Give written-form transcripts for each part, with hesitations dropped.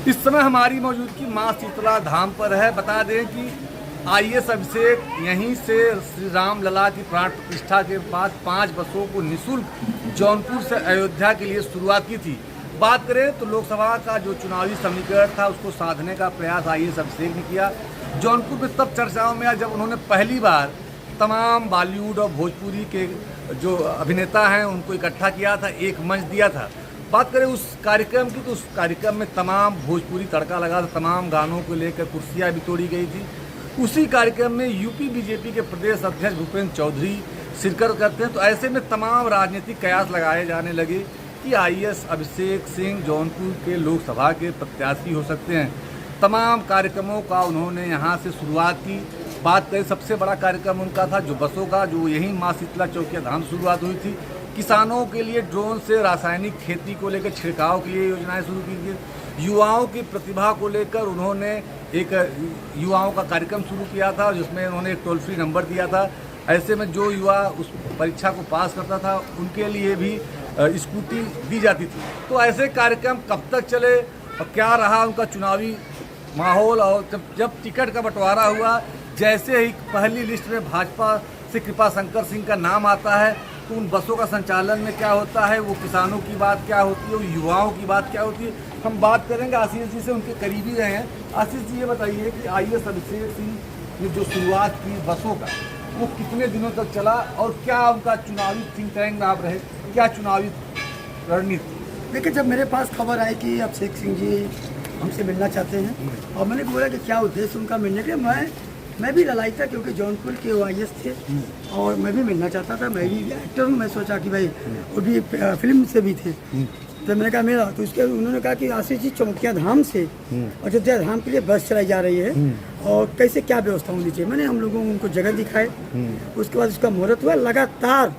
इस समय हमारी मौजूदगी माँ शीतला धाम पर है। बता दें कि आईएएस अभिषेक यहीं से श्री राम लला की प्राण प्रतिष्ठा के बाद 5 बसों को निःशुल्क जौनपुर से अयोध्या के लिए शुरुआत की थी। बात करें तो लोकसभा का जो चुनावी समीकरण था उसको साधने का प्रयास आईएएस अभिषेक ने किया। जौनपुर में तब चर्चाओं में आया जब उन्होंने पहली बार तमाम बॉलीवुड और भोजपुरी के जो अभिनेता हैं उनको इकट्ठा किया था, एक मंच दिया था। बात करें उस कार्यक्रम की तो उस कार्यक्रम में तमाम भोजपुरी तड़का लगा था, तमाम गानों को लेकर कुर्सियां भी तोड़ी गई थी। उसी कार्यक्रम में यूपी बीजेपी के प्रदेश अध्यक्ष भूपेंद्र चौधरी शिरकत करते हैं। तो ऐसे में तमाम राजनीतिक कयास लगाए जाने लगे कि आईएएस अभिषेक सिंह जौनपुर के लोकसभा के प्रत्याशी हो सकते हैं। तमाम कार्यक्रमों का उन्होंने यहाँ से शुरुआत की। बात करें सबसे बड़ा कार्यक्रम उनका था जो बसों का, जो यहीं माँ शीतला चौकिया धाम शुरुआत हुई थी। किसानों के लिए ड्रोन से रासायनिक खेती को लेकर छिड़काव के लिए योजनाएं शुरू की थी। युवाओं की प्रतिभा को लेकर उन्होंने एक युवाओं का कार्यक्रम शुरू किया था जिसमें उन्होंने एक टोल फ्री नंबर दिया था। ऐसे में जो युवा उस परीक्षा को पास करता था उनके लिए भी स्कूटी दी जाती थी। तो ऐसे कार्यक्रम कब तक चले और क्या रहा उनका चुनावी माहौल, और जब टिकट का बंटवारा हुआ, जैसे ही पहली लिस्ट में भाजपा से कृपा शंकर सिंह का नाम आता है तो उन बसों का संचालन में क्या होता है, वो किसानों की बात क्या होती है, वो युवाओं की बात क्या होती है, हम बात करेंगे आशीष जी से, उनके करीबी रहे हैं। आशीष जी ये बताइए कि आईएएस अभिषेक सिंह ने जो शुरुआत की बसों का वो कितने दिनों तक चला और क्या उनका चुनावी थिंक टैंक में आप रहे, क्या चुनावी रणनीति? देखिए, जब मेरे पास खबर आई कि अभिषेक सिंह जी हमसे मिलना चाहते हैं और मैंने बोला कि क्या उद्देश्य उनका मिलने के, मैं भी ललाई था क्योंकि जौनपुर के वो आईएएस थे और मैं भी मिलना चाहता था। मैं भी एक्टर हूँ, मैं सोचा कि भाई वो भी फिल्म से भी थे। तो मैंने कहा मेरा, तो उसके उन्होंने कहा कि आशीष जी चौकिया धाम से अयोध्या धाम के लिए बस चलाई जा रही है और कैसे क्या व्यवस्था होनी चाहिए। मैंने हम लोगों को उनको जगह दिखाए, उसके बाद उसका मुहूर्त हुआ। लगातार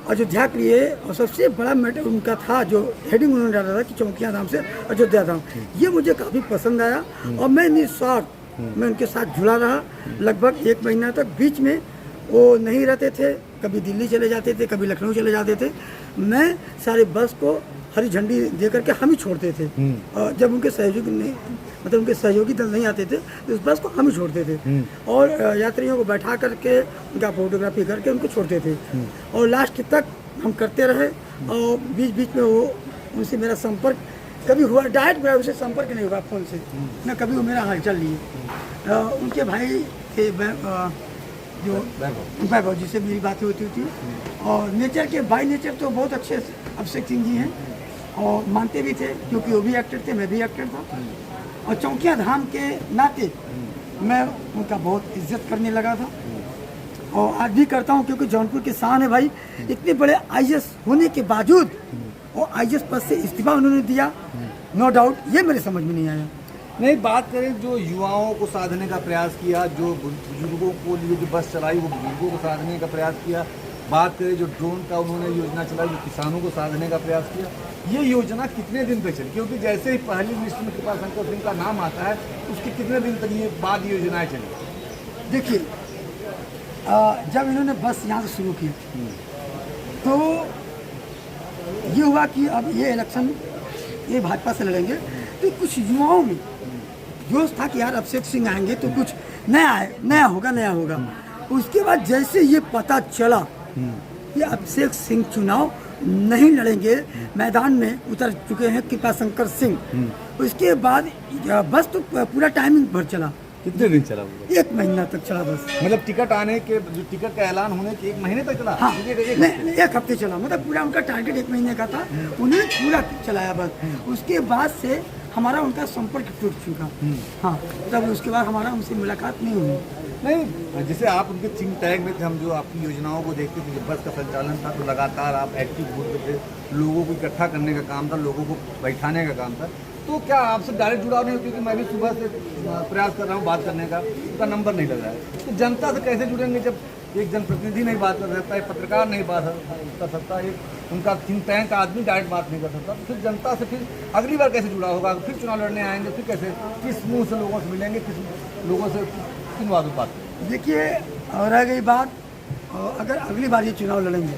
अयोध्या के लिए और सबसे बड़ा मैटर उनका था जो हेडिंग उन्होंने डाला था कि चौकिया धाम से अयोध्या धाम, ये मुझे काफ़ी पसंद आया और मैं निस्वार्थ मैं उनके साथ जुड़ा रहा लगभग 1 महीना तक। बीच में वो नहीं रहते थे, कभी दिल्ली चले जाते थे, कभी लखनऊ चले जाते थे। मैं सारे बस को हरी झंडी दे करके हम ही छोड़ते थे और जब उनके सहयोगी नहीं, मतलब उनके सहयोगी दल नहीं आते थे तो उस बस को हम ही छोड़ते थे और यात्रियों को बैठा करके उनका फोटोग्राफी करके उनको छोड़ते थे और लास्ट तक हम करते रहे। और बीच बीच में वो उनसे मेरा संपर्क कभी हुआ, डायरेक्ट मेरा उनसे संपर्क नहीं हुआ फ़ोन से, न कभी वो मेरा हालचाल लिए। उनके भाई थे जो वैभव जी से मेरी बातें होती थी और नेचर के बाई नेचर तो बहुत अच्छे अभिषेक सिंह जी हैं और मानते भी थे क्योंकि वो भी एक्टर थे, मैं भी एक्टर था। और चौकिया धाम के नाते मैं उनका बहुत इज्जत करने लगा था और आज भी करता हूँ क्योंकि जौनपुर के शान है भाई। इतने बड़े आईएएस होने के बावजूद और आईएएस पद से इस्तीफा उन्होंने दिया, नो डाउट, ये मेरे समझ में नहीं आया। नहीं, बात करें जो युवाओं को साधने का प्रयास किया, जो बुजुर्गों को लिए जो बस चलाई वो बुजुर्गों को साधने का प्रयास किया। बात करें जो ड्रोन का उन्होंने योजना चलाई, जो किसानों को साधने का प्रयास किया, ये योजना कितने दिन तक चली? क्योंकि जैसे ही पहली लिस्ट में कृपा शंकर सिंह का नाम आता है उसके कितने दिन तक ये बाद योजनाएँ चली? देखिए, जब इन्होंने बस यहाँ से शुरू की तो ये हुआ कि अब ये इलेक्शन ये भाजपा से लड़ेंगे तो कुछ युवाओं में जोश था कि यार अभिषेक सिंह आएंगे तो कुछ नया होगा। उसके बाद जैसे ये पता चला कि अभिषेक सिंह चुनाव नहीं लड़ेंगे, मैदान में उतर चुके हैं कृपा शंकर सिंह, उसके बाद बस तो पूरा टाइमिंग भर चला। कितने दिन चला? 1 महीना तक चला बस। मतलब टिकट आने के, जो टिकट का ऐलान होने के 1 महीने तक चला? हाँ, 1 हफ्ते चला। मतलब पूरा उनका टारगेट 1 महीने का था, उन्होंने पूरा चलाया बस। उसके बाद से हमारा उनका संपर्क टूट चुका। हाँ, तब उसके बाद हमारा उनसे मुलाकात नहीं हुई। नहीं, जैसे आप उनके थिंक टैंक में थे, हम जो आपकी योजनाओं को देखते थे, जब बस का संचालन था तो लगातार आप एक्टिव होते थे, लोगों को इकट्ठा करने का काम था, लोगों को बैठाने का काम था। तो क्या आपसे डायरेक्ट जुड़ाव नहीं होती? क्योंकि मैं भी सुबह से प्रयास कर रहा हूँ बात करने का, उसका नंबर नहीं लग रहा है। तो जनता से कैसे जुड़ेंगे जब एक जनप्रतिनिधि नहीं बात कर सकता है, पत्रकार नहीं बात कर सकता, एक उनका थिंक टैंक का आदमी डायरेक्ट बात नहीं कर सकता, तो फिर जनता से फिर अगली बार कैसे जुड़ा होगा? फिर चुनाव लड़ने आएंगे, फिर कैसे, किस मुँह से लोगों से मिलेंगे, किस लोगों से किन बातों बात? देखिए, और रह गई बात, अगर अगली बार ये चुनाव लड़ेंगे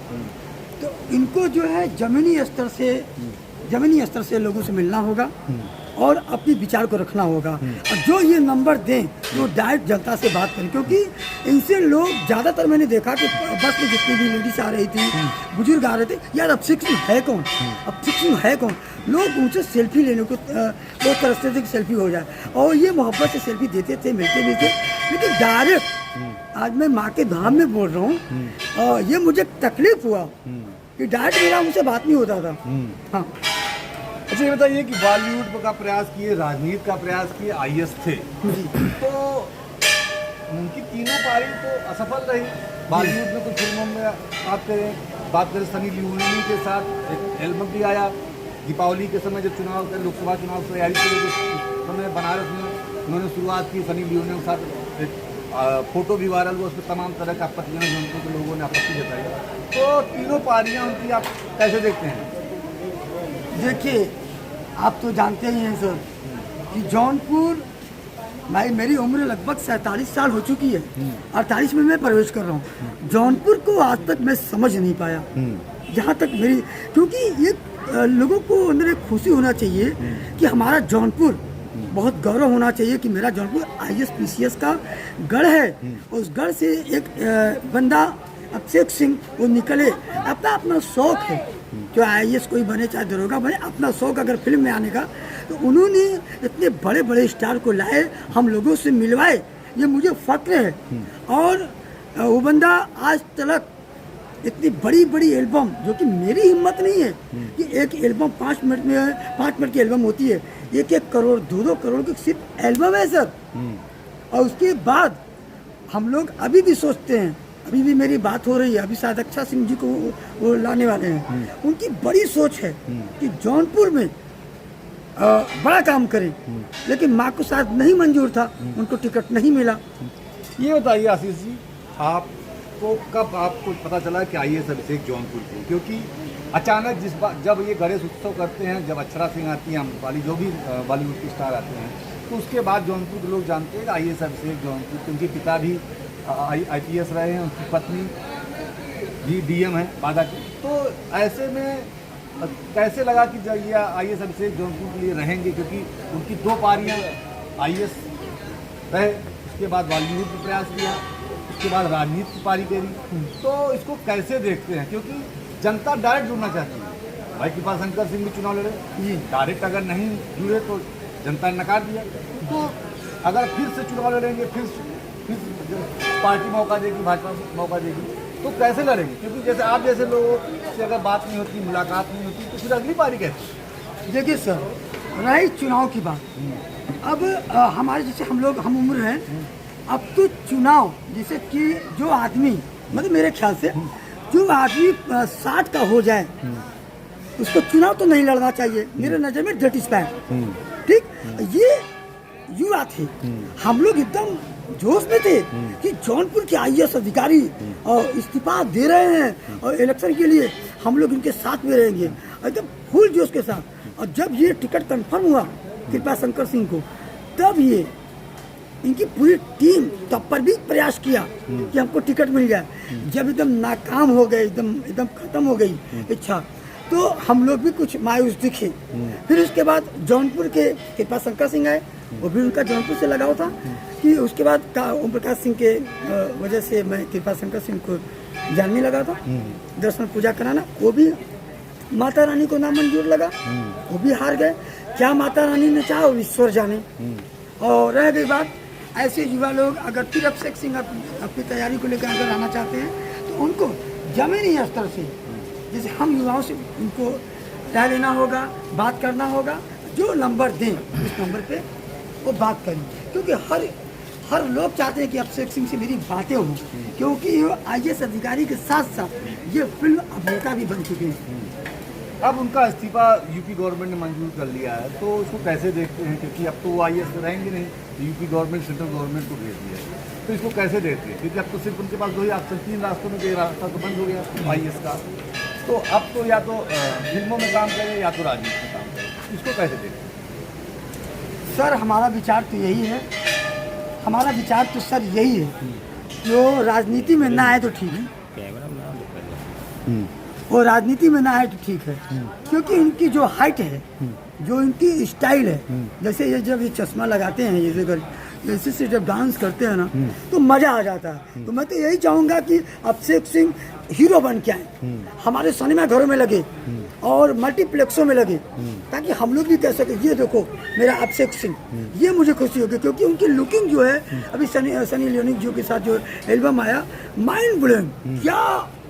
तो इनको जो है ज़मीनी स्तर से लोगों से मिलना होगा और अपने विचार को रखना होगा। और जो ये नंबर दें वो डायरेक्ट जनता से बात करें, क्योंकि इनसे लोग ज़्यादातर मैंने देखा कि बस में जितनी भी लेडीज आ रही थी, बुजुर्ग आ रहे थे, यार अब 6 है कौन, अब 6 है कौन, लोग उनसे सेल्फी लेने को लोग तरसते थे कि सेल्फी हो जाए, और ये मोहब्बत से सेल्फी देते थे, मिलते भी थे। लेकिन डायरेक्ट आज मैं माँ के धाम में बोल रहा हूँ, और ये मुझे तकलीफ हुआ कि डायरेक्ट मेरा उनसे बात नहीं होता था। हाँ, अच्छा ये बताइए कि बॉलीवुड का प्रयास किए, राजनीति का प्रयास किए, IAS थे, तो उनकी तीनों पारी तो असफल रही। बॉलीवुड में कुछ फिल्मों में बात करें सनी लियोनी के साथ एक एल्बम भी आया, दीपावली के समय जब लोकसभा चुनाव की तैयारी के समय बनारस में उन्होंने शुरुआत की, सनी लियोनी के साथ एक फोटो भी वायरल हुआ, उसमें तमाम तरह का आपत्तिजनक के लोगों ने आपत्ति जताई। तो तीनों पारियाँ उनकी आप कैसे देखते हैं? देखिए आप तो जानते ही हैं सर कि जौनपुर, भाई मेरी उम्र लगभग 47 साल हो चुकी है, 48 में मैं प्रवेश कर रहा हूँ। जौनपुर को आज तक मैं समझ नहीं पाया, जहाँ तक मेरी, क्योंकि ये लोगों को अंदर एक खुशी होना चाहिए कि हमारा जौनपुर, बहुत गौरव होना चाहिए कि मेरा जौनपुर IAS PCS का गढ़ है। उस गढ़ से एक बंदा अभिषेक सिंह वो निकले, अपना शौक है जो IAS कोई बने चाहे दरोगा बने, अपना शौक अगर फिल्म में आने का, तो उन्होंने इतने बड़े बड़े स्टार को लाए, हम लोगों से मिलवाए, ये मुझे फक्र है। और वो बंदा आज तक इतनी बड़ी बड़ी एल्बम, जो कि मेरी हिम्मत नहीं है कि एक एल्बम 5 मिनट की एल्बम होती है, 1-1 करोड़ 2-2 करोड़ की सिर्फ एल्बम है सर। और उसके बाद हम लोग अभी भी सोचते हैं, अभी भी मेरी बात हो रही है, अभी शायद अच्छा सिंह जी को वो लाने वाले हैं, उनकी बड़ी सोच है कि जौनपुर में बड़ा काम करें, लेकिन माँ को शायद नहीं मंजूर था, उनको टिकट नहीं मिला। ये बताइए आशीष जी, आपको कब आपको पता चला कि IAS अभिषेक जौनपुर को? क्योंकि अचानक जिस बार जब ये गणेश उत्सव करते हैं, जब अक्षरा सिंह आती हैं, वाली जो भी बॉलीवुड की स्टार आते हैं, तो उसके बाद जौनपुर के लोग जानते हैं कि IAS अभिषेक जौनपुर, उनके पिता भी IPS रहे हैं, उनकी पत्नी भी DM है बादा की। तो ऐसे में कैसे लगा कि जब ये IAS अभिषेक जौनपुर के लिए रहेंगे, क्योंकि उनकी 2 पारियाँ IAS रहे, उसके बाद बॉलीवुड में प्रयास किया, उसके बाद राजनीति की पारी करी, तो इसको कैसे देखते हैं? क्योंकि जनता डायरेक्ट जुड़ना चाहती है। भाई कृपा शंकर सिंह भी चुनाव लड़े, डायरेक्ट अगर नहीं जुड़े तो जनता ने नकार दिया, तो अगर फिर से चुनाव लड़ेंगे, फिर पार्टी मौका देगी, भाजपा मौका देगी, तो कैसे लड़ेंगे? क्योंकि जैसे आप जैसे लोगों से अगर बात नहीं होती, मुलाकात नहीं होती, तो फिर अगली पारी कैसे? देखिए सर, रही चुनाव की बात, अब हमारे जैसे हम उम्र हैं, अब तो चुनाव, जैसे कि जो आदमी, मतलब मेरे ख्याल से जो आदमी 60 का हो जाए उसको चुनाव तो नहीं लड़ना चाहिए, मेरे नज़र में दैट इज बैड। ठीक, ये युवा थे, हम लोग एकदम जोश में थे कि जौनपुर के IAS अधिकारी इस्तीफा दे रहे हैं और इलेक्शन के लिए हम लोग इनके साथ में रहेंगे, एकदम फुल जोश के साथ। और जब ये टिकट कंफर्म हुआ कृपा शंकर सिंह को, तब ये इनकी पूरी टीम तब पर भी प्रयास किया कि हमको टिकट मिल जाए। जब एकदम नाकाम हो गए, एकदम खत्म हो गई इच्छा, तो हम लोग भी कुछ मायूस दिखे। फिर उसके बाद जौनपुर के कृपा शंकर सिंह आए, वो भी उनका जौनपुर से लगाव था कि उसके बाद ओम प्रकाश सिंह के वजह से मैं कृपा शंकर सिंह को जानने लगा था, दर्शन पूजा कराना, वो भी माता रानी को नामंजूर लगा, वो भी हार गए। क्या माता रानी ने चाहा वो ईश्वर जाने। और रह गई बात, ऐसे युवा लोग अगर फिर अभिषेक सिंह अपनी तैयारी को लेकर अगर आना चाहते हैं, तो उनको जमीनी स्तर से, जैसे हम युवाओं से उनको राय लेना होगा, बात करना होगा, जो नंबर दें उस नंबर पे वो बात करें, क्योंकि हर लोग चाहते हैं कि अभिषेक सिंह से मेरी बातें हों, क्योंकि वो IAS अधिकारी के साथ साथ ये फिल्म अभिनेता भी बन चुके हैं। अब उनका इस्तीफा यूपी गवर्नमेंट ने मंजूर कर लिया है, तो उसको कैसे देखते हैं? क्योंकि अब तो वो IAS में रहेंगे नहीं, तो यूपी गवर्नमेंट सेंट्रल गवर्नमेंट को भेज दिया है, तो इसको कैसे देखते हैं? क्योंकि अब तो सिर्फ उनके पास 2 ही ऑप्शन, 3 रास्तों में कोई रास्ता तो बंद हो गया IAS का, तो अब तो या तो फिल्मों में काम करें या तो राजनीति में काम करें, इसको कैसे देखते हैं? सर हमारा विचार तो यही है, हमारा विचार तो सर यही है, जो राजनीति में ना आए तो ठीक है, वो राजनीति में ना है तो ठीक है, क्योंकि इनकी जो हाइट है, जो इनकी स्टाइल है, जैसे ये जब ये चश्मा लगाते हैं, जैसे से जब डांस करते हैं ना, तो मज़ा आ जाता है। तो मैं तो यही चाहूँगा कि अभिषेक सिंह हीरो बन के आए, हमारे सिनेमा घरों में लगे और मल्टीप्लेक्सों में लगे, ताकि हम लोग भी कह सके ये देखो मेरा अभिषेक सिंह, ये मुझे खुशी होगी। क्योंकि उनकी लुकिंग जो है, अभी सनी लियोनी जी के साथ जो एल्बम आया, माइंड ब्लोइंग, क्या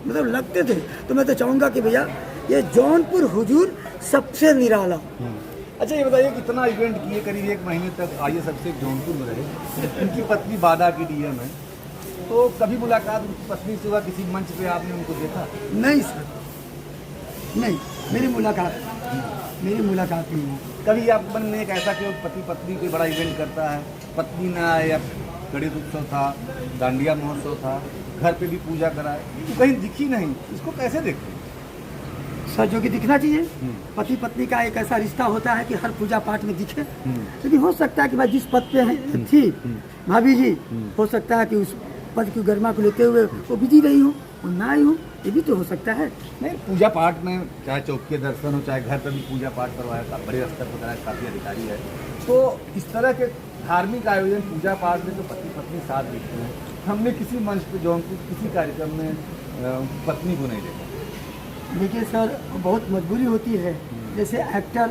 मतलब लगते थे। तो मैं तो चाहूँगा कि भैया ये जौनपुर हुजूर सबसे निराला। अच्छा ये बताइए, कितना इवेंट किए, करीब 1 महीने तक आइए सबसे जौनपुर में रहे, उनकी पत्नी बादा की डीएम है, तो कभी मुलाकात उनकी पत्नी से हुआ, किसी मंच पे आपने उनको देखा? नहीं सर, नहीं, मेरी मुलाकात नहीं है। कभी आपके मन में एक ऐसा कि पति पत्नी कोई बड़ा इवेंट करता है, पत्नी ना आए, या गणेश उत्सव था, दांडिया महोत्सव था, घर पे भी पूजा कराए, तो कहीं दिखी नहीं, इसको कैसे देखते हैं? सर जो कि दिखना चाहिए, पति पत्नी का एक ऐसा रिश्ता होता है कि हर पूजा पाठ में दिखे। लेकिन हो सकता है कि भाई जिस पद पे है थी भाभी जी, हो सकता है कि उस पद की गरिमा को लेते हुए वो बिजी रही हो और ना आई हो, ये भी तो हो सकता है। नहीं, पूजा पाठ में चाहे चौकी दर्शन हो, चाहे घर पर भी पूजा पाठ करवाया, बड़े स्तर पर कराया, काफ़ी अधिकारी है, तो इस तरह के धार्मिक आयोजन पूजा पाठ में तो पति पत्नी साथ दिखते हैं। हमने किसी मंच पे जौनपुर किसी कार्यक्रम में पत्नी को नहीं देखा। देखिए सर, बहुत मजबूरी होती है, जैसे एक्टर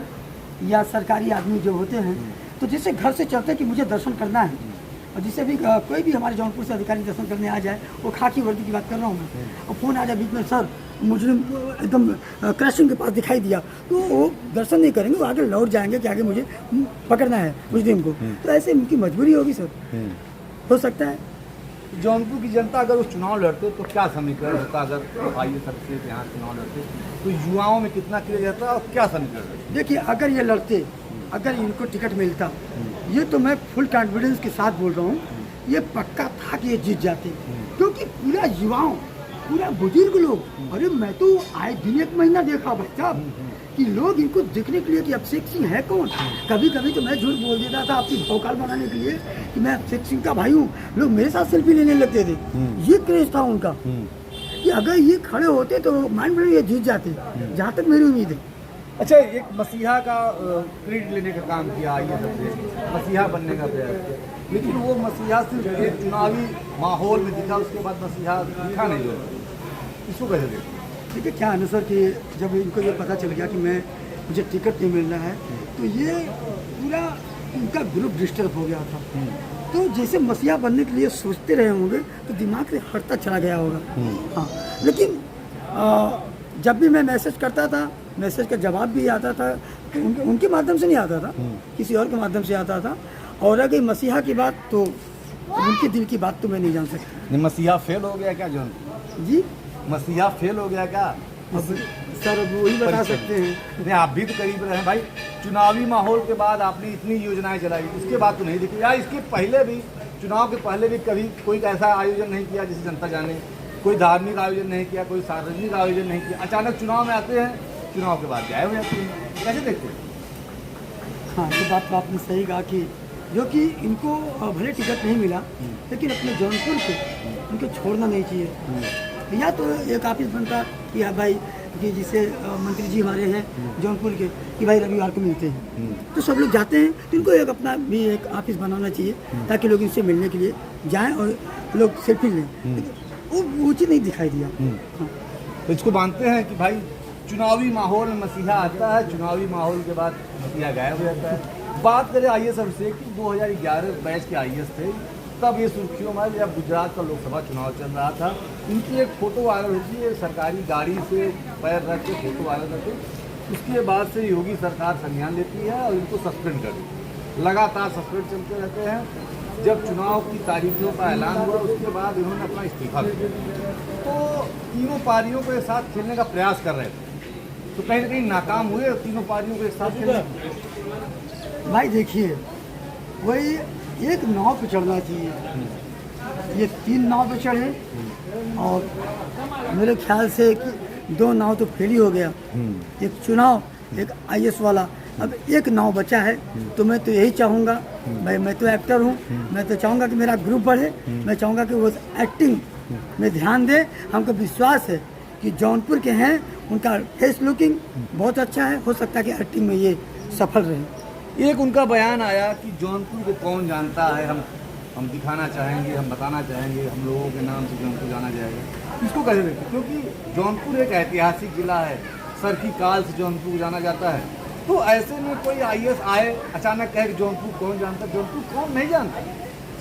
या सरकारी आदमी जो होते हैं, तो जैसे घर से चलते हैं कि मुझे दर्शन करना है, और जिससे भी कोई भी हमारे जौनपुर से अधिकारी दर्शन करने आ जाए, वो खाकी वर्दी की बात कर रहा हूँ मैं, और फ़ोन आ जाए बीच में, सर मुझे एकदम क्रशिंग के पास दिखाई दिया, तो वो दर्शन नहीं करेंगे, वो आगे लौट जाएंगे कि आगे मुझे पकड़ना है उस दिन को। तो ऐसे उनकी मजबूरी होगी सर, हो सकता है। जौनपुर की जनता अगर उस चुनाव लड़ते तो क्या समीकरण होता? अगर आइए सबसे यहाँ चुनाव लड़ते तो युवाओं में कितना क्रेज रहता और क्या समीकरण? देखिए, अगर ये लड़ते, अगर इनको टिकट मिलता, ये तो मैं फुल कॉन्फिडेंस के साथ बोल रहा हूँ, ये पक्का था कि ये जीत जाते, क्योंकि पूरा युवाओं, पूरा बुजुर्ग लोग, अरे मैं तो आए दिन 1 महीना देखा भाई साहब कि लोग इनको देखने के लिए कि अभिषेक सिंह है कौन। कभी कभी तो मैं झूठ बोल देता था अपनी भौकाल बनाने के लिए कि मैं अभिषेक सिंह का भाई हूँ, लोग मेरे साथ सेल्फी लेने लगते थे। ये क्रेज था उनका कि अगर ये खड़े होते तो माइंड ब्लोइंग ये जीत जाते, जहाँ तक मेरी उम्मीद है। अच्छा, एक मसीहा का क्रेडिट लेने का काम किया, आइए सबसे मसीहा बनने का प्रयास किया, लेकिन वो मसीहा सिर्फ एक चुनावी माहौल में दिखा, उसके बाद मसीहा दिखा नहीं। जो इसको कैसे देखते? देखिए क्या है ना सर कि जब इनको ये पता चल गया कि मुझे टिकट नहीं मिल रहा है, तो ये पूरा उनका ग्रुप डिस्टर्ब हो गया था। तो जैसे मसीहा बनने के लिए सोचते रहे होंगे, तो दिमाग से हटता चला गया होगा। हाँ, लेकिन जब भी मैं मैसेज करता था, मैसेज का जवाब भी आता था, तो उनके माध्यम से नहीं आता था, किसी और के माध्यम से आता था। और अगर मसीहा की बात, तो उनके दिल की बात तो मैं नहीं जान सकता। मसीहा फेल हो गया क्या जौन जी? मसीहा फेल हो गया क्या? अब सर अब वही बता सकते हैं। नहीं, आप भी तो करीब रहे भाई। चुनावी माहौल के बाद आपने इतनी योजनाएं चलाई, उसके बाद तो नहीं दिखी, या इसके पहले भी, चुनाव के पहले भी कभी कोई ऐसा आयोजन नहीं किया जिसे जनता जाने, कोई धार्मिक आयोजन नहीं किया, कोई सार्वजनिक आयोजन नहीं किया, अचानक चुनाव में आते हैं, चुनाव के बाद गायब हो जाते हैं, कैसे देखते हैं? हाँ, ये बात तो आपने सही कहा कि जो कि इनको भले टिकट नहीं मिला, लेकिन अपने जौनपुर को उनको छोड़ना नहीं चाहिए। या तो एक ऑफिस बनता कि हाँ भाई, कि जिसे मंत्री जी हमारे हैं जौनपुर के, कि भाई रविवार को मिलते हैं, तो सब लोग जाते हैं, तो इनको एक अपना भी एक ऑफिस बनाना चाहिए, ताकि लोग इनसे मिलने के लिए जाएं और लोग सेल्फी लें। वो चीज़ नहीं दिखाई दिया। हाँ। तो इसको मानते हैं कि भाई चुनावी माहौल में मसीहा आता है, चुनावी माहौल के बाद मसीहा गायब हो जाता है। बात करें आईएएस अभिषेक की, 2011 बैच के आईएएस थे, तब ये सुर्खियों में जब गुजरात का लोकसभा चुनाव चल रहा था, इनकी एक फ़ोटो वायरल होती है, सरकारी गाड़ी से पैर रख के फ़ोटो वायरल करके, उसके बाद से योगी सरकार संज्ञान लेती है और इनको सस्पेंड कर देती है। लगातार सस्पेंड चलते रहते हैं। जब चुनाव की तारीखों का ऐलान हुआ, उसके बाद इन्होंने अपना इस्तीफा दे दिया। तो तीनों पार्टियों को एक साथ खेलने का प्रयास कर रहे थे, तो कहीं ना कहीं नाकाम हुए तीनों पार्टियों को एक साथ खेलने। भाई देखिए, वही एक नाव पे चढ़ना चाहिए, ये 3 नाव पे चढ़े, और मेरे ख्याल से कि 2 नाव तो फेल ही हो गया, एक चुनाव, एक आईएएस वाला, अब एक नाव बचा है। तो मैं तो यही चाहूँगा भाई, मैं तो एक्टर हूँ, मैं तो चाहूँगा कि मेरा ग्रुप बढ़े, मैं चाहूँगा कि वो एक्टिंग में ध्यान दे। हमको विश्वास है कि जौनपुर के हैं, उनका फेस लुकिंग बहुत अच्छा है, हो सकता है कि एक्टिंग में ये सफल रहे। एक उनका बयान आया कि जौनपुर को कौन जानता है, हम दिखाना चाहेंगे, हम बताना चाहेंगे, हम लोगों के नाम से जौनपुर जाना जाएगा। इसको कैसे देखते, क्योंकि जौनपुर एक ऐतिहासिक जिला है, सर की काल से जौनपुर जाना जाता है, तो ऐसे में कोई IAS आए अचानक कहे कि जौनपुर कौन जानता है, जौनपुर कौन नहीं जानता,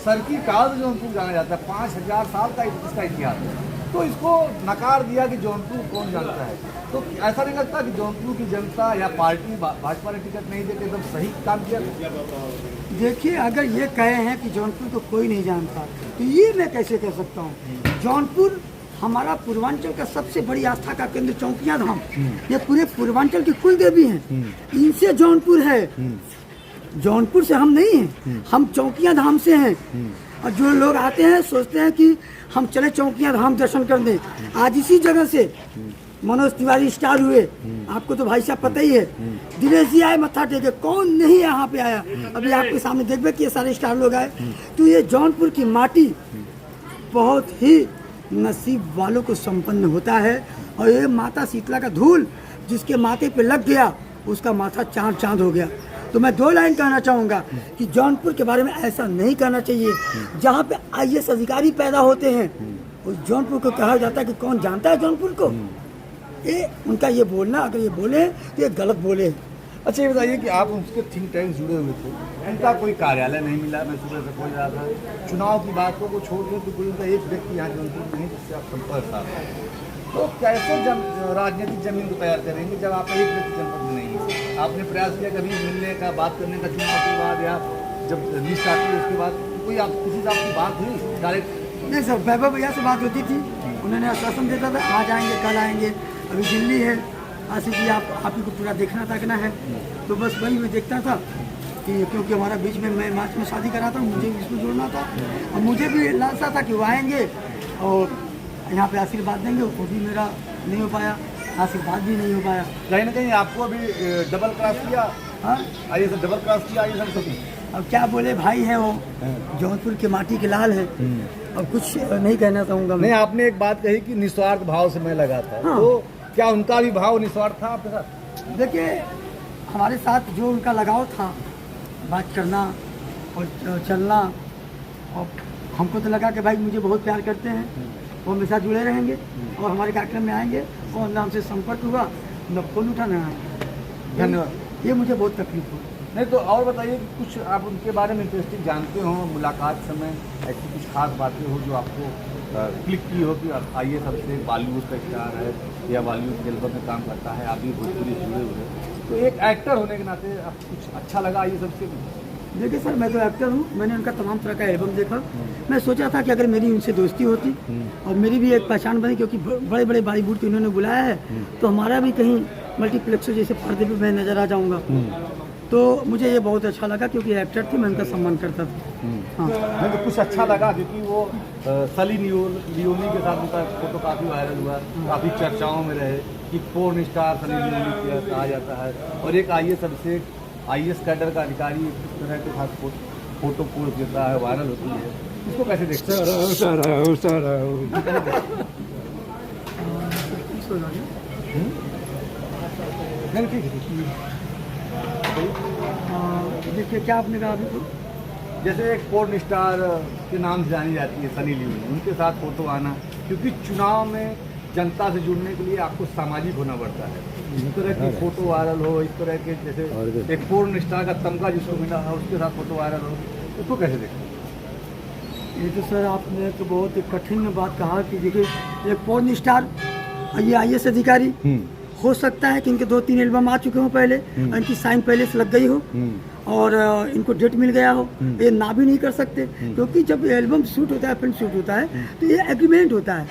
सर की काल से जौनपुर जाना जाता है, 5000 साल का इसका इतिहास है, तो इसको नकार दिया कि जौनपुर कौन जानता है। तो ऐसा नहीं लगता कि जौनपुर की जनता या पार्टी भाजपा ने टिकट नहीं देके एकदम सही काम किया? देखिए, अगर ये कहे हैं कि जौनपुर को कोई नहीं जानता, तो ये मैं कैसे कह सकता हूँ। जौनपुर हमारा पूर्वांचल का सबसे बड़ी आस्था का केंद्र चौकिया धाम, ये पूरे पूर्वांचल की कुल देवी हैं, इनसे जौनपुर है। जौनपुर से हम नहीं हैं, हम चौकिया धाम से हैं। और जो लोग आते हैं सोचते हैं कि हम चले चौकिया धाम दर्शन कर दें। आज इसी जगह से मनोज तिवारी स्टार हुए, आपको तो भाई साहब पता ही है। दिनेश जी आए मत्था टेके, कौन नहीं यहाँ पे आया? अभी आपके सामने देखबे कि ये सारे स्टार लोग आए। तो ये जौनपुर की माटी बहुत ही नसीब वालों को संपन्न होता है। और ये माता शीतला का धूल जिसके माथे पे लग गया, उसका माथा चांद चांद हो गया। तो मैं 2 लाइन कहना चाहूँगा कि जौनपुर के बारे में ऐसा नहीं कहना चाहिए। जहाँ पे IAS अधिकारी पैदा होते हैं, उस जौनपुर को कहा जाता है कि कौन जानता है जौनपुर को। ये उनका ये बोलना, अगर ये बोले तो ये गलत बोले। अच्छा, ये बताइए कि आप उसके थिंक टैंक जुड़े हुए थे, उनका कोई कार्यालय नहीं मिला, मैं सुबह से खोज रहा था। चुनाव की बातों को छोड़ के तो कोई उनका एक व्यक्ति यहाँ जौनपुर नहीं जिससे आप संपर्क था, तो कैसे राजनीतिक जमीन को तैयार करेंगे जब आप एक व्यक्ति जनपद में नहीं है? आपने प्रयास किया कभी मिलने का, बात करने का, चुनाव के बाद या जब लिस्ट आती है उसके बाद कोई आप किसी से आपकी बात हुई डायरेक्ट? नहीं सर, वैभव भैया से बात होती थी, उन्होंने आश्वासन देता था आज आएंगे, कल आएंगे। अभी दिल्ली है, आसिफ जी आप ही को पूरा देखना ताकना है, तो बस वही मैं देखता था कि क्योंकि हमारा बीच में मैं मार्च में शादी करा था, मुझे इसमें जोड़ना था और मुझे भी लालसा था कि वो आएंगे और यहाँ पे आशीर्वाद देंगे। वो भी मेरा नहीं हो पाया, आशीर्वाद भी नहीं हो पाया। कहीं ना कहीं आपको अभी डबल क्रॉस किया। हाँ, आइए सर, डबल क्रॉस किया, आइए सर। अब क्या बोले, भाई है वो, जौनपुर के माटी के लाल है। अब कुछ नहीं कहना चाहूँगा मैं। नहीं, आपने एक बात कही कि निस्वार्थ भाव से मैं लगा था। हाँ। तो क्या उनका भी भाव निस्वार्थ था आपके साथ? देखिए, हमारे साथ जो उनका लगाव था, बात करना और चलना, और हमको तो लगा कि भाई मुझे बहुत प्यार करते हैं, वो मेरे साथ जुड़े रहेंगे और हमारे कार्यक्रम में आएंगे। और ना हमसे संपर्क हुआ, न फोन उठा, न आया। धन्यवाद। ये मुझे बहुत तकलीफ हुई। नहीं तो और बताइए कि कुछ आप उनके बारे में इंटरेस्टिंग जानते हो, मुलाकात समय ऐसी कुछ खास बातें हो जो आपको क्लिक की हो कि आइए सबसे बॉलीवुड का स्टार है या बॉलीवुड के एल्बम में काम करता है, आप भी भोजपुरी से जुड़े हुए, तो एक एक्टर होने के नाते आपको कुछ अच्छा लगा आइए सबसे? देखिए सर, मैं तो एक्टर हूँ, मैंने उनका तमाम तरह का एल्बम देखा। मैं सोचा था कि अगर मेरी उनसे दोस्ती होती और मेरी भी एक पहचान बनी, क्योंकि बड़े बड़े बॉलीवुड के उन्होंने बुलाया है, तो हमारा भी कहीं मल्टीप्लेक्सों जैसे पर्दे पे मैं नजर आ जाऊँगा। तो मुझे ये बहुत अच्छा लगा, क्योंकि एक्टर थे, मैं उनका सम्मान करता था। हाँ, नहीं तो कुछ अच्छा लगा क्योंकि वो सली लियोनी के साथ उनका फोटो काफ़ी वायरल हुआ, काफ़ी चर्चाओं में रहे कि पोर्न स्टार सली लियोनी कहा जाता है, और एक IAS कैडर का अधिकारी इस तरह के साथ फोटो पोस्ट देता है, वायरल होती है, इसको कैसे देखते हैं? नहीं ठीक है। देखिए, क्या आपने कहा अभी तो? जैसे एक पोर्न स्टार के नाम से जानी जाती है सनी लियोनी, उनके साथ फोटो आना, क्योंकि चुनाव में जनता से जुड़ने के लिए आपको सामाजिक होना पड़ता है। इस तरह की फोटो वायरल हो, इस तरह के जैसे एक पोर्न स्टार का तमगा जिसको मिला है उसके साथ फोटो वायरल हो, उसको कैसे देखते हैं? ये तो सर आपने तो बहुत एक कठिन बात कहा कि देखिए, एक पोर्न स्टार, ये IAS अधिकारी, हो सकता है कि इनके 2-3 एल्बम आ चुके हों पहले, इनकी साइन पहले से लग गई हो और इनको डेट मिल गया हो, ये ना भी नहीं कर सकते, क्योंकि जब एल्बम शूट होता है, फिल्म शूट होता है, तो ये एग्रीमेंट होता है।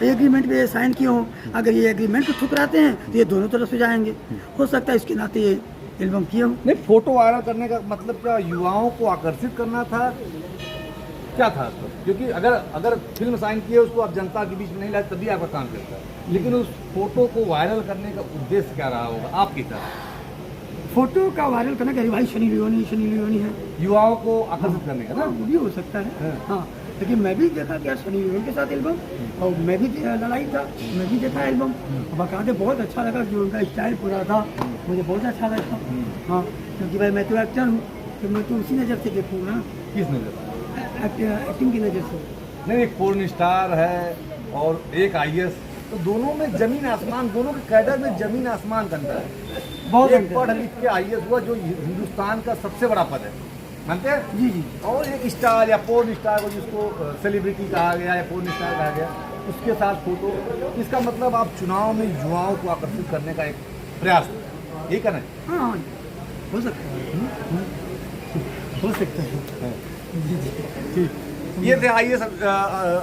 एग्रीमेंट पे ये साइन किए हों, अगर ये एग्रीमेंट को ठुकराते हैं तो ये दोनों तरफ से जाएंगे। हो सकता है इसके नाते ये एल्बम किए हों। नहीं, फोटो वायरल करने का मतलब क्या युवाओं को आकर्षित करना था, क्या था? क्योंकि अगर फिल्म साइन किए उसको आप जनता के बीच में नहीं लाए तभी आपका काम करता है, लेकिन उस फोटो को वायरल करने का उद्देश्य क्या रहा होगा आपकी तरफ? फोटो का वायरल करना कि भाई सनी लियोनी है, युवाओं को आकर्षित करने का ना? वो भी हो सकता है। हाँ, लेकिन मैं भी देखा कि यार सनी लियोन के साथ एल्बम, और मैं भी लड़ाई था, मैं भी देखा एल्बम, बाकायदे बहुत अच्छा लगा, जो उनका स्टाइल पूरा था मुझे बहुत अच्छा लगा। हाँ, क्योंकि भाई मैं तो एक्टर हूँ, तो मैं तो उसी नज़र से देखूँगा ना, किस नजर? एक्टिंग की नज़र से। नहीं, एक पोर्न स्टार है और एक IAS, तो दोनों में जमीन आसमान, दोनों के कैडर में जमीन आसमान का अंतर है। बहुत एक अंतर पढ़ लिख के IAS हुआ जो हिंदुस्तान का सबसे बड़ा पद है, मानते हैं? जी जी। और एक स्टार या पोर्न स्टार को, जिसको सेलिब्रिटी कहा गया या पोर्न स्टार कहा गया, उसके साथ फोटो, इसका मतलब आप चुनाव में युवाओं को आकर्षित करने का एक प्रयास, यही करना है। हाँ, हो सकता है, हो सकता है। जी जी, ठीक, ये थे IAS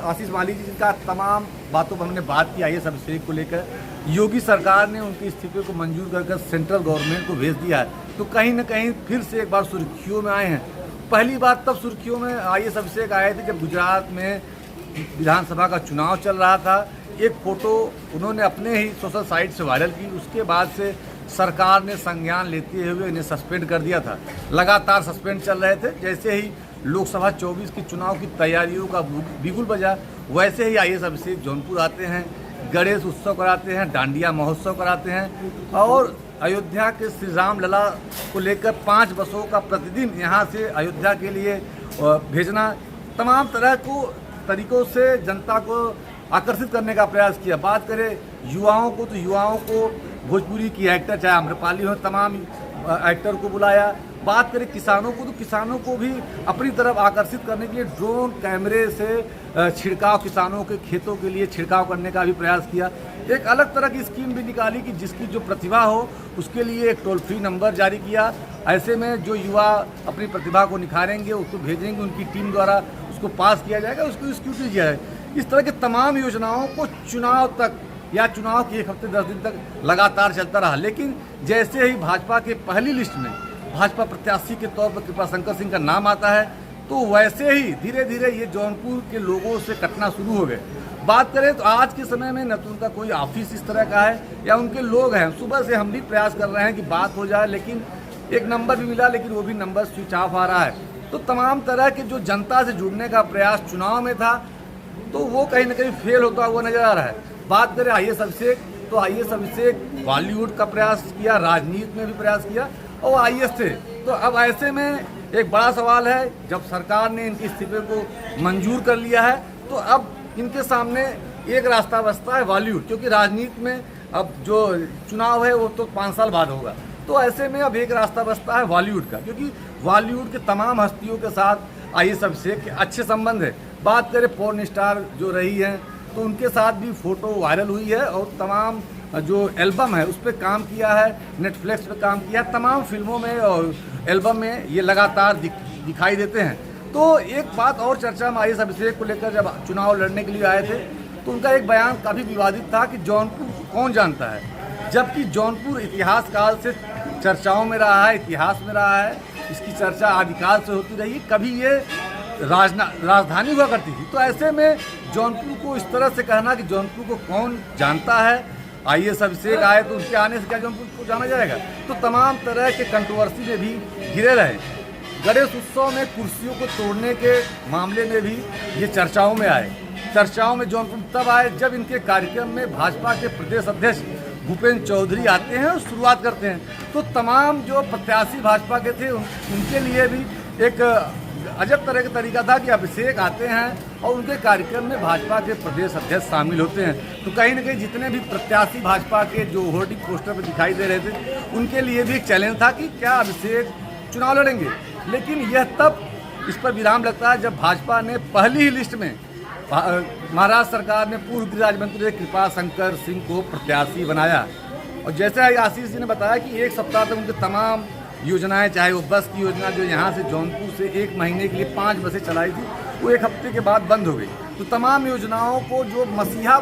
आशीष माली जी, जिनका तमाम बातों पर हमने बात की IAS अभिषेक को लेकर। योगी सरकार ने उनके इस्तीफे को मंजूर कर सेंट्रल गवर्नमेंट को भेज दिया है, तो कहीं ना कहीं फिर से एक बार सुर्खियों में आए हैं। पहली बार तब सुर्खियों में IAS अभिषेक आए थे जब गुजरात में विधानसभा का चुनाव चल रहा था। एक फ़ोटो उन्होंने अपने ही सोशल साइट से वायरल की, उसके बाद से सरकार ने संज्ञान लेते हुए इन्हें सस्पेंड कर दिया था। लगातार सस्पेंड चल रहे थे। जैसे ही लोकसभा 24 की चुनाव की तैयारियों का बिगुल बजा, वैसे ही IAS अभिषेक जौनपुर आते हैं, गणेश उत्सव कराते हैं, डांडिया महोत्सव कराते हैं, और अयोध्या के श्री राम लला को लेकर 5 बसों का प्रतिदिन यहाँ से अयोध्या के लिए भेजना, तमाम तरह को तरीकों से जनता को आकर्षित करने का प्रयास किया। बात करें युवाओं को, तो युवाओं को भोजपुरी की एक्टर, चाहे आम्रपाली हो, तमाम एक्टर को बुलाया। बात करें किसानों को, तो किसानों को भी अपनी तरफ आकर्षित करने के लिए ड्रोन कैमरे से छिड़काव, किसानों के खेतों के लिए छिड़काव करने का भी प्रयास किया। एक अलग तरह की स्कीम भी निकाली कि जिसकी जो प्रतिभा हो उसके लिए एक टोल फ्री नंबर जारी किया। ऐसे में जो युवा अपनी प्रतिभा को निखारेंगे, उसको भेजेंगे, उनकी टीम द्वारा उसको पास किया जाएगा, उसको स्क्रूटनी किया जाएगा। इस तरह की तमाम योजनाओं को चुनाव तक या चुनाव के 1 हफ्ते 10 दिन तक लगातार चलता रहा। लेकिन जैसे ही भाजपा के पहली लिस्ट में भाजपा प्रत्याशी के तौर पर कृपाशंकर सिंह का नाम आता है, तो वैसे ही धीरे धीरे ये जौनपुर के लोगों से कटना शुरू हो गए। बात करें तो आज के समय में न तो उनका कोई ऑफिस इस तरह का है या उनके लोग हैं। सुबह से हम भी प्रयास कर रहे हैं कि बात हो जाए, लेकिन एक नंबर भी मिला, लेकिन वो भी नंबर स्विच ऑफ आ रहा है। तो तमाम तरह के जो जनता से जुड़ने का प्रयास चुनाव में था, तो वो कहीं ना कहीं फेल होता हुआ नजर आ रहा है। बात करें IAS अभिषेक, तो IAS अभिषेक बॉलीवुड का प्रयास किया, राजनीति में भी प्रयास किया, और IAS थे। तो अब ऐसे में एक बड़ा सवाल है, जब सरकार ने इनके इस्तीफे को मंजूर कर लिया है, तो अब इनके सामने एक रास्ता बचता है बॉलीवुड, क्योंकि राजनीति में अब जो चुनाव है वो तो 5 साल बाद होगा। तो ऐसे में अब एक रास्ता बचता है बॉलीवुड का, क्योंकि बॉलीवुड के तमाम हस्तियों के साथ IAS अभिषेक के अच्छे संबंध है। बात करें पोर्न स्टार जो रही हैं, तो उनके साथ भी फोटो वायरल हुई है, और तमाम जो एल्बम है उस पर काम किया है, नेटफ्लिक्स पे काम किया है, तमाम फिल्मों में और एल्बम में ये लगातार दिखाई देते हैं। तो एक बात और चर्चा में IAS अभिषेक को लेकर, जब चुनाव लड़ने के लिए आए थे, तो उनका एक बयान काफ़ी विवादित था कि जौनपुर को कौन जानता है, जबकि जौनपुर इतिहास काल से चर्चाओं में रहा है, इतिहास में रहा है, इसकी चर्चा आदिकाल से होती रही। कभी ये राजधानी हुआ करती थी। तो ऐसे में जौनपुर को इस तरह से कहना कि जौनपुर को कौन जानता है, IAS अभिषेक आए तो उनके आने से क्या जौनपुर को जाना जाएगा, तो तमाम तरह के कंट्रोवर्सी में भी घिरे रहे। गणेश उत्सव में कुर्सियों को तोड़ने के मामले में भी ये चर्चाओं में आए। चर्चाओं में जौनपुर तब आए जब इनके कार्यक्रम में भाजपा के प्रदेश अध्यक्ष भूपेंद्र चौधरी आते हैं और शुरुआत करते हैं। तो तमाम जो प्रत्याशी भाजपा के थे उनके लिए भी एक अजब तरह का तरीका था कि अभिषेक आते हैं और उनके कार्यक्रम में भाजपा के प्रदेश अध्यक्ष शामिल होते हैं। तो कहीं ना कहीं जितने भी प्रत्याशी भाजपा के जो होर्डिंग पोस्टर पर दिखाई दे रहे थे, उनके लिए भी एक चैलेंज था कि क्या अभिषेक चुनाव लड़ेंगे। लेकिन यह तब इस पर विराम लगता है जब भाजपा ने पहली ही लिस्ट में महाराष्ट्र सरकार ने पूर्व गृह राज्य मंत्री कृपाशंकर सिंह को प्रत्याशी बनाया। और जैसे आशीष जी ने बताया कि 1 सप्ताह तक उनके तमाम योजनाएं, चाहे वो बस की योजना जो यहाँ से जौनपुर से 1 महीने के लिए 5 बसें चलाई थी, वो 1 हफ्ते के बाद बंद हो गई। तो तमाम योजनाओं को जो मसीहा